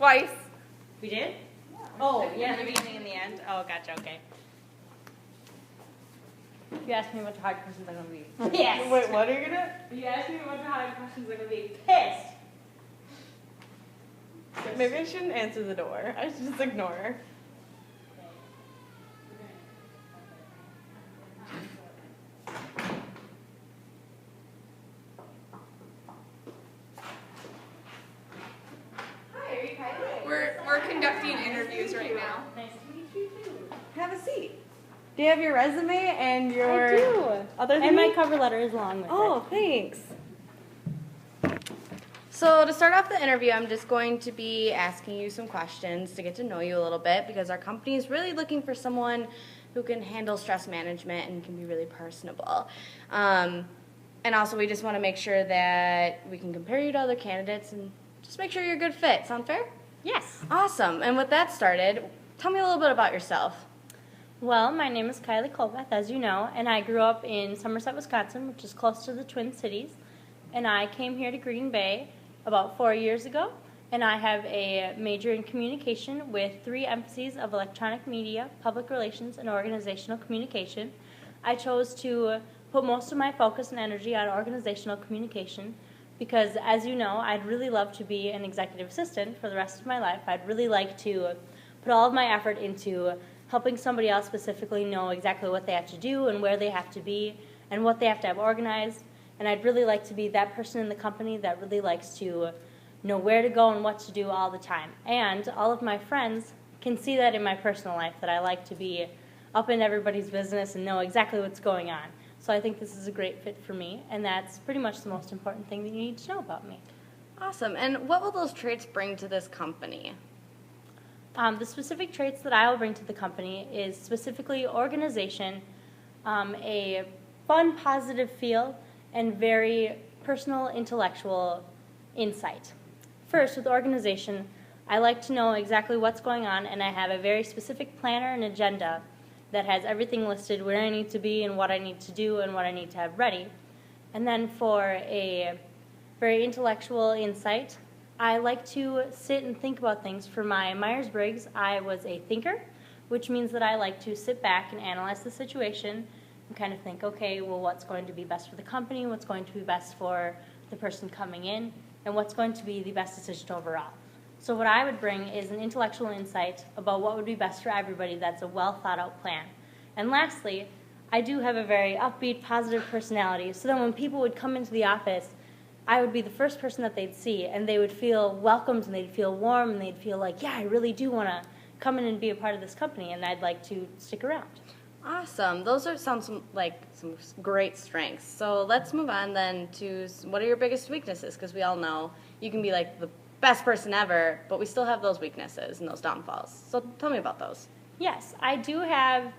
Twice. We did? Yeah. Oh, yeah, the beginning and the end. Oh, gotcha, okay. You asked me a bunch of hard questions, I'm gonna be. Yes. Wait, what are you gonna? You asked me a bunch of hard questions, I'm gonna be pissed. Maybe I shouldn't answer the door. I should just ignore her. Hi, are you Kylie? We're conducting interviews right now. Nice to meet you too. Have a seat. Do you have your resume and your I do. other And my thing? cover letter is along with it. Oh, thanks. So to start off the interview, I'm just going to be asking you some questions to get to know you a little bit because our company is really looking for someone who can handle stress management and can be really personable. And also, we just want to make sure that we can compare you to other candidates and just make sure you're a good fit. Sound fair? Yes. Awesome. And with that started, tell me a little bit about yourself. Well, my name is Kylie Colbeth, as you know, and I grew up in Somerset, Wisconsin, which is close to the Twin Cities. And I came here to Green Bay about 4 years ago, and I have a major in communication with 3 emphases of electronic media, public relations, and organizational communication. I chose to put most of my focus and energy on organizational communication because, as you know, I'd really love to be an executive assistant for the rest of my life. I'd really like to put all of my effort into helping somebody else specifically know exactly what they have to do and where they have to be and what they have to have organized. And I'd really like to be that person in the company that really likes to know where to go and what to do all the time. And all of my friends can see that in my personal life, that I like to be up in everybody's business and know exactly what's going on. So I think this is a great fit for me, and that's pretty much the most important thing that you need to know about me. Awesome. And what will those traits bring to this company? The specific traits that I will bring to the company is specifically organization, a fun, positive feel, and very personal, intellectual insight. First, with organization, I like to know exactly what's going on, and I have a very specific planner and agenda that has everything listed, where I need to be and what I need to do and what I need to have ready. And then for a very intellectual insight, I like to sit and think about things. For my Myers-Briggs, I was a thinker, which means that I like to sit back and analyze the situation and kind of think, okay, well, what's going to be best for the company, what's going to be best for the person coming in, and what's going to be the best decision overall. So what I would bring is an intellectual insight about what would be best for everybody. That's a well-thought-out plan. And lastly, I do have a very upbeat, positive personality, so that when people would come into the office, I would be the first person that they'd see, and they would feel welcomed, and they'd feel warm, and they'd feel like, yeah, I really do want to come in and be a part of this company, and I'd like to stick around. Awesome. Those sound like some great strengths. So let's move on then to what are your biggest weaknesses? Because we all know you can be like the best person ever, but we still have those weaknesses and those downfalls. So tell me about those. Yes, I do have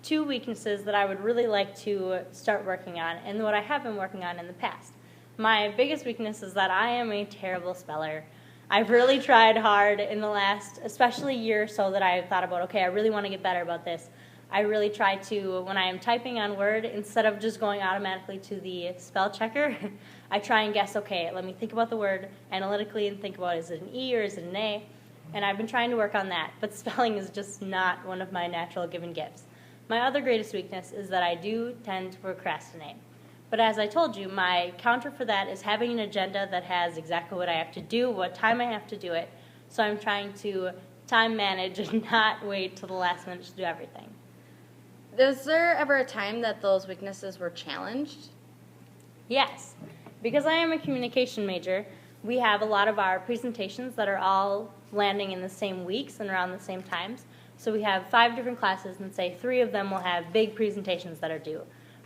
2 weaknesses that I would really like to start working on, and what I have been working on in the past. My biggest weakness is that I am a terrible speller. I've really tried hard in the last, especially year or so, that I've thought about, okay, I really want to get better about this. I really try to, when I am typing on Word, instead of just going automatically to the spell checker, I try and guess, okay, let me think about the word analytically and think about, is it an E or is it an A? And I've been trying to work on that, but spelling is just not one of my natural given gifts. My other greatest weakness is that I do tend to procrastinate. But as I told you, my counter for that is having an agenda that has exactly what I have to do, what time I have to do it. So I'm trying to time manage and not wait till the last minute to do everything. Is there ever a time that those weaknesses were challenged? Yes. Because I am a communication major, we have a lot of our presentations that are all landing in the same weeks and around the same times. So we have 5 different classes, and say 3 of them will have big presentations that are due.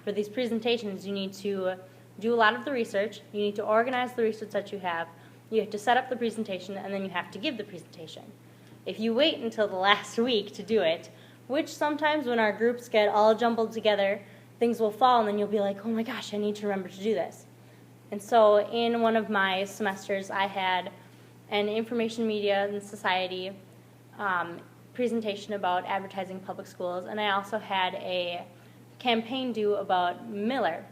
For these presentations, you need to do a lot of the research, you need to organize the research that you have to set up the presentation, and then you have to give the presentation. If you wait until the last week to do it, which sometimes when our groups get all jumbled together, things will fall, and then you'll be like, oh my gosh, I need to remember to do this. And so in one of my semesters, I had an information media and society presentation about advertising public schools, and I also had a campaign due about Miller.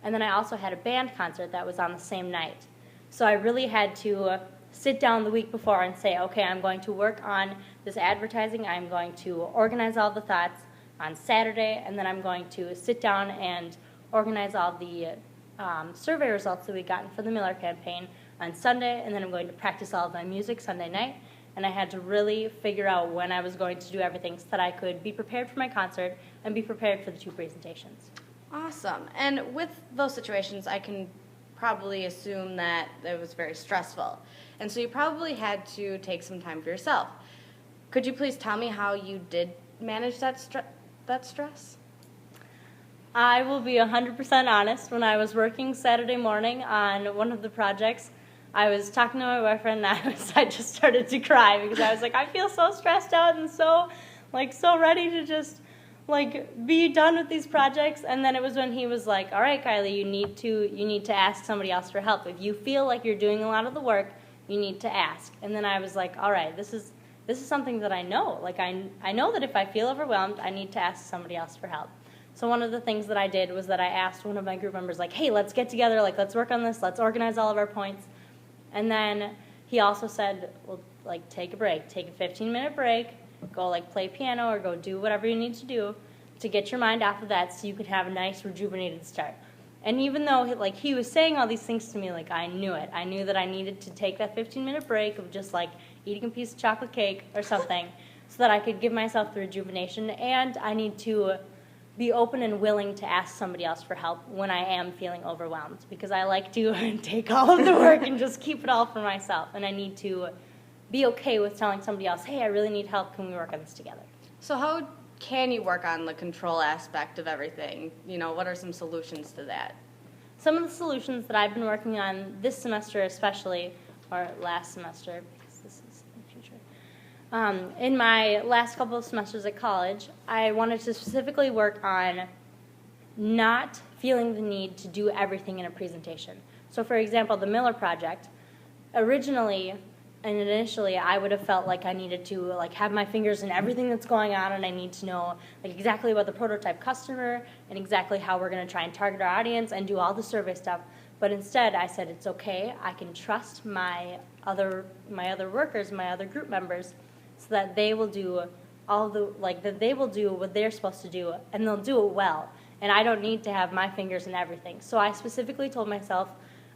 And then I also had a band concert that was on the same night. So I really had to sit down the week before and say, okay, I'm going to work on this advertising, I'm going to organize all the thoughts on Saturday, and then I'm going to sit down and organize all the survey results that we gotten for the Miller campaign on Sunday, and then I'm going to practice all of my music Sunday night. And I had to really figure out when I was going to do everything so that I could be prepared for my concert and be prepared for the 2 presentations. Awesome. And with those situations, I can probably assume that it was very stressful. And so you probably had to take some time for yourself. Could you please tell me how you did manage that stress? I will be 100% honest. When I was working Saturday morning on one of the projects, I was talking to my boyfriend, and I just started to cry because I was like, I feel so stressed out and so ready to just be done with these projects. And then it was when he was like, all right, Kylie, you need to ask somebody else for help. If you feel like you're doing a lot of the work, you need to ask. And then I was like, all right, this is something that I know. I know that if I feel overwhelmed, I need to ask somebody else for help. So one of the things that I did was that I asked one of my group members, hey, let's get together, let's work on this, let's organize all of our points. And then he also said, well, take a break. Take a 15-minute break. Go, play piano or go do whatever you need to do to get your mind off of that so you can have a nice, rejuvenated start. And even though, he was saying all these things to me, I knew it. I knew that I needed to take that 15-minute break of just, eating a piece of chocolate cake or something so that I could give myself the rejuvenation. And I need to be open and willing to ask somebody else for help when I am feeling overwhelmed, because I like to take all of the work and just keep it all for myself, and I need to be okay with telling somebody else, hey, I really need help, can we work on this together? So how can you work on the control aspect of everything? What are some solutions to that? Some of the solutions that I've been working on this semester especially, or last semester, because this is the future. In my last couple of semesters at college, I wanted to specifically work on not feeling the need to do everything in a presentation. So for example, the Miller project, originally and initially I would have felt like I needed to have my fingers in everything that's going on, and I need to know exactly about the prototype customer and exactly how we're going to try and target our audience and do all the survey stuff. But instead I said, it's okay, I can trust my other workers, my other group members, so that they will do they will do what they're supposed to do, and they'll do it well. And I don't need to have my fingers in everything. So I specifically told myself,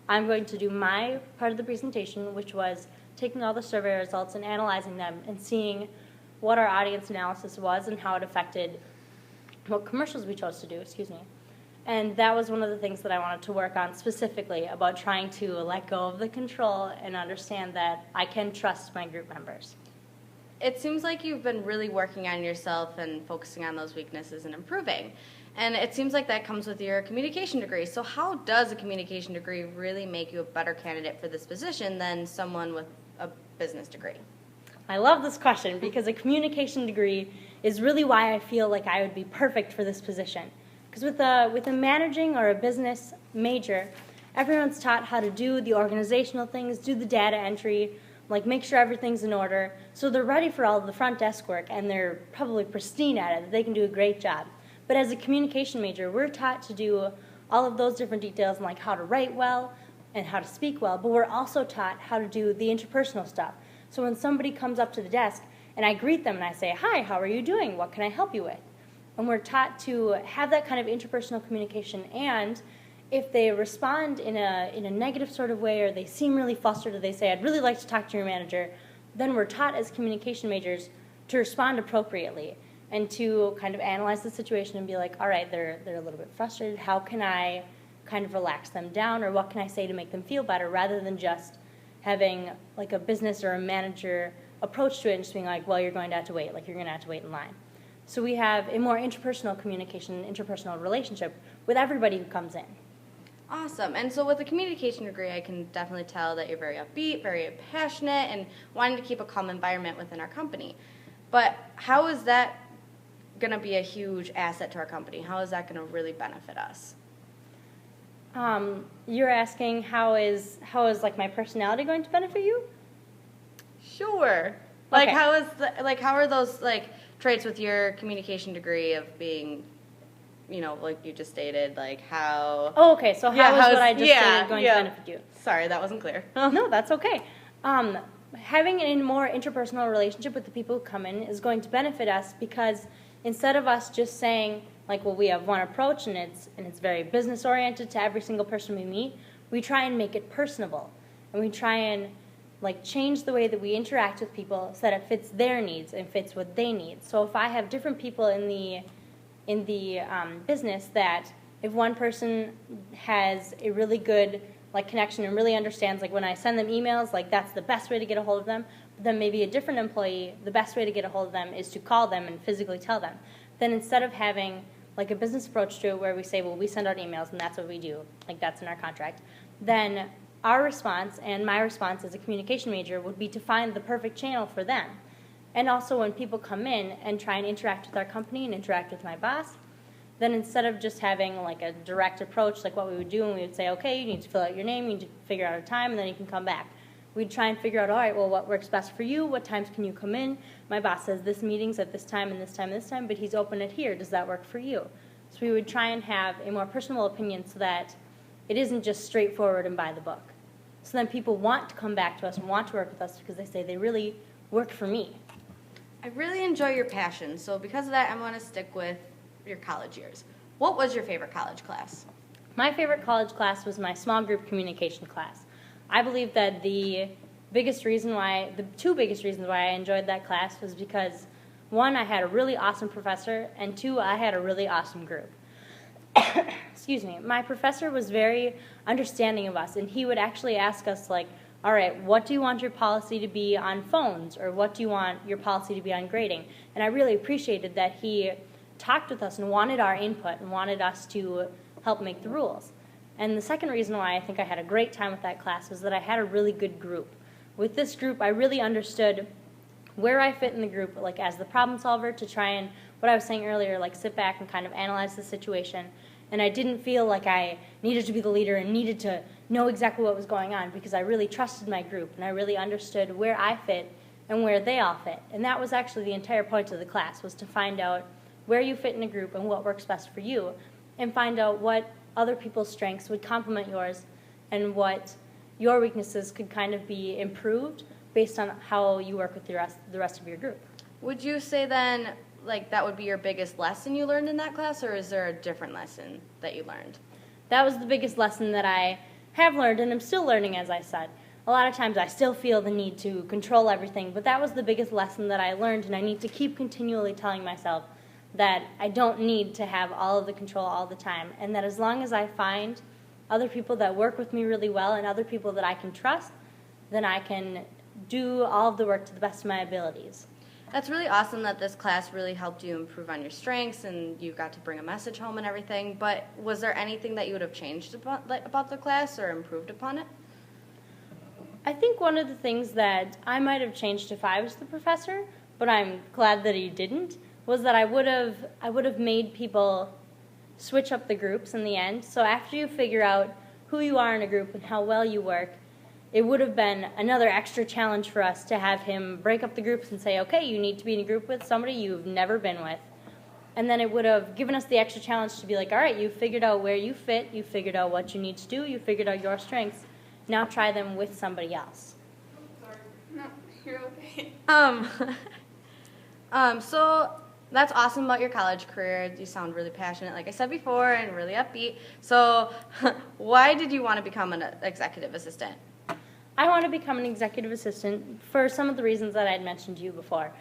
I'm going to do my part of the presentation, which was taking all the survey results and analyzing them and seeing what our audience analysis was and how it affected what commercials we chose to do, And that was one of the things that I wanted to work on specifically, about trying to let go of the control and understand that I can trust my group members. It seems like you've been really working on yourself and focusing on those weaknesses and improving. And it seems like that comes with your communication degree. So how does a communication degree really make you a better candidate for this position than someone with a business degree? I love this question because a communication degree is really why I feel like I would be perfect for this position. Because with a managing or a business major, everyone's taught how to do the organizational things, do the data entry, make sure everything's in order. So they're ready for all of the front desk work, and they're probably pristine at it. They can do a great job. But as a communication major, we're taught to do all of those different details, and how to write well and how to speak well. But we're also taught how to do the interpersonal stuff. So when somebody comes up to the desk and I greet them and I say, hi, how are you doing? What can I help you with? And we're taught to have that kind of interpersonal communication, and if they respond in a negative sort of way, or they seem really flustered, or they say, I'd really like to talk to your manager, then we're taught as communication majors to respond appropriately and to kind of analyze the situation and be like, all right, they're a little bit frustrated. How can I kind of relax them down, or what can I say to make them feel better, rather than just having a business or a manager approach to it and just being like, well, you're going to have to wait, you're going to have to wait in line. So we have a more interpersonal communication, interpersonal relationship with everybody who comes in. Awesome. And so with a communication degree, I can definitely tell that you're very upbeat, very passionate, and wanting to keep a calm environment within our company. But how is that going to be a huge asset to our company? How is that going to really benefit us? You're asking how is my personality going to benefit you? Sure. Okay. How are those traits with your communication degree of being, like you just stated, how... Oh, okay, so how is what I just stated going to benefit you? Sorry, that wasn't clear. No, that's okay. Having a more interpersonal relationship with the people who come in is going to benefit us because instead of us just saying, like, well, we have one approach and it's very business oriented to every single person we meet, we try and make it personable. And we try and like change the way that we interact with people so that it fits their needs and fits what they need. So if I have different people in the business, that if one person has a really good like connection and really understands, like when I send them emails, like that's the best way to get a hold of them, but then maybe a different employee, the best way to get a hold of them is to call them and physically tell them. Then instead of having like a business approach to it where we say, well, we send out emails and that's what we do, like that's in our contract, then our response and my response as a communication major would be to find the perfect channel for them. And also when people come in and try and interact with our company and interact with my boss, then instead of just having like a direct approach like what we would do, and we would say, okay, you need to fill out your name, you need to figure out a time, and then you can come back. We'd try and figure out, all right, well, what works best for you? What times can you come in? My boss says this meeting's at this time and this time and this time, but he's open at here. Does that work for you? So we would try and have a more personal opinion so that it isn't just straightforward and by the book. So then people want to come back to us and want to work with us because they say they really worked for me. I really enjoy your passion, so because of that, I'm going to stick with your college years. What was your favorite college class? My favorite college class was my small group communication class. I believe that the two biggest reasons why I enjoyed that class was because, one, I had a really awesome professor, and two, I had a really awesome group. Excuse me. My professor was very understanding of us, and he would actually ask us, like, all right, what do you want your policy to be on phones, or what do you want your policy to be on grading? And I really appreciated that he talked with us and wanted our input and wanted us to help make the rules. And the second reason why I think I had a great time with that class was that I had a really good group. With this group, I really understood where I fit in the group, like as the problem solver, to try and, what I was saying earlier, like sit back and kind of analyze the situation. And I didn't feel like I needed to be the leader and needed to know exactly what was going on because I really trusted my group and I really understood where I fit and where they all fit. And that was actually the entire point of the class, was to find out where you fit in a group and what works best for you, and find out what other people's strengths would complement yours and what your weaknesses could kind of be improved based on how you work with the rest of your group. Would you say then, like, that would be your biggest lesson you learned in that class, or is there a different lesson that you learned? That was the biggest lesson that I have learned, and I'm still learning, as I said. A lot of times I still feel the need to control everything, but that was the biggest lesson that I learned, and I need to keep continually telling myself that I don't need to have all of the control all the time, and that as long as I find other people that work with me really well and other people that I can trust, then I can do all of the work to the best of my abilities. That's really awesome that this class really helped you improve on your strengths and you got to bring a message home and everything, but was there anything that you would have changed about the class or improved upon it? I think one of the things that I might have changed if I was the professor, but I'm glad that he didn't, was that I would have made people switch up the groups in the end. So after you figure out who you are in a group and how well you work, it would have been another extra challenge for us to have him break up the groups and say, okay, you need to be in a group with somebody you've never been with. And then it would have given us the extra challenge to be like, all right, you figured out where you fit, you figured out what you need to do, you figured out your strengths, now try them with somebody else. Sorry. No, you're okay. So that's awesome about your college career. You sound really passionate, like I said before, and really upbeat. So why did you want to become an executive assistant? I want to become an executive assistant for some of the reasons that I had mentioned to you before.